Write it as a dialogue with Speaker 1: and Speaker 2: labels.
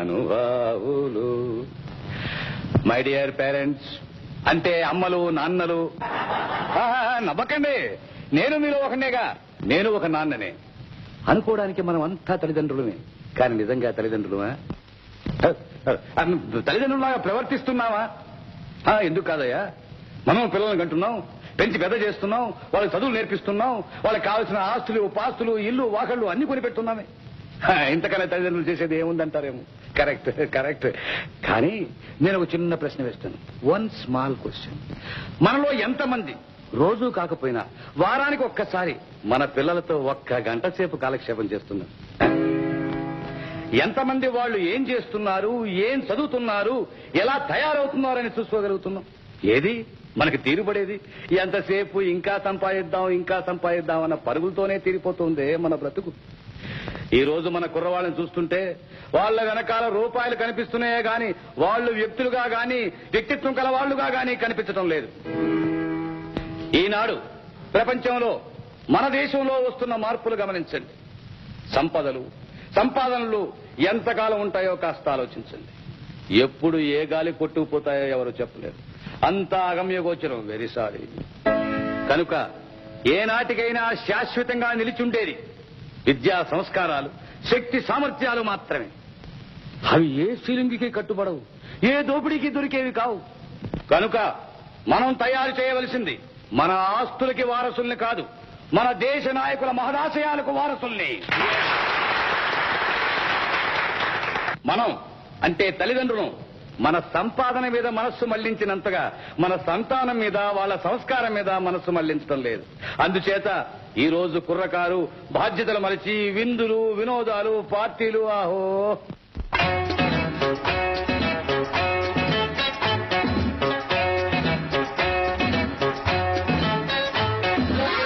Speaker 1: మహానుభావులు. My dear parents, అంటే అమ్మలు నాన్నలు, నవ్వకండి, నేను మీలో ఒకనేగా. నేను ఒక నాన్ననే. అనుకోవడానికి మనం అంతా తల్లిదండ్రులమే, కానీ నిజంగా తల్లిదండ్రులమా? తల్లిదండ్రులాగా ప్రవర్తిస్తున్నావా? ఎందుకు కాదయ్యా, మనం పిల్లల్ని కంటున్నాం, పెంచి పెద్ద చేస్తున్నాం, వాళ్ళకి చదువులు నేర్పిస్తున్నాం, వాళ్ళకి కావాల్సిన ఆస్తులు పాస్తులు ఇల్లు వాకళ్ళు అన్ని కొనిపెడుతున్నామే. ఇంతకన్నా తల్లిదండ్రులు చేసేది ఏముందంటారేమో. Correct correct. కానీ నేను ఒక చిన్న ప్రశ్న వేస్తాను. One small question. మనలో ఎంతమంది రోజు కాకపోయినా వారానికి ఒక్కసారి మన పిల్లలతో 1 గంట సేపు కాలక్షేపం చేస్తున్నారు? ఎంతమంది వాళ్ళు ఏం చేస్తున్నారు, ఏం చదువుతున్నారు, ఎలా తయారవుతున్నారని చూసుకోగలుగుతున్నాం? ఏది మనకి తీరుబడేది? ఎంతసేపు ఇంకా సంపాదిద్దాం అన్న పరుగులతోనే తీరిపోతుంది మన బ్రతుకు. ఈ రోజు మన కుర్రవాళ్ళని చూస్తుంటే వాళ్ళ వెనకాల రూపాయలు కనిపిస్తున్నాయే గాని వాళ్ళు వ్యక్తులుగా గాని వ్యక్తిత్వం కల వాళ్లుగా గాని కనిపించడం లేదు. ఈనాడు ప్రపంచంలో మన దేశంలో వస్తున్న మార్పులు గమనించండి. సంపాదనలు ఎంతకాలం ఉంటాయో కాస్త ఆలోచించండి. ఎప్పుడు ఏ గాలి కొట్టుకుపోతాయో ఎవరు చెప్పలేరు. అంతా అగమ్యగోచరం. Very sorry. కనుక ఏనాటికైనా శాశ్వతంగా నిలిచుండేది విద్యా సంస్కారాలు, శక్తి సామర్థ్యాలు మాత్రమే. అవి ఏ సీలింగికి కట్టుబడవు, ఏ దోపిడీకి దొరికేవి కావు. కనుక మనం తయారు చేయవలసింది మన ఆస్తులకి వారసుల్ని కాదు, మన దేశ నాయకుల మహదాశయాలకు వారసుల్ని. మనం అంటే తల్లిదండ్రులు మన సంపాదన మీద మనస్సు మళ్లించినంతగా మన సంతానం మీద, వాళ్ళ సంస్కారం మీద మనస్సు మళ్లించడం లేదు. అందుచేత ఈ రోజు కుర్రకారు బాధ్యతలు మలిచి విందులు, వినోదాలు, పార్టీలు, ఆహో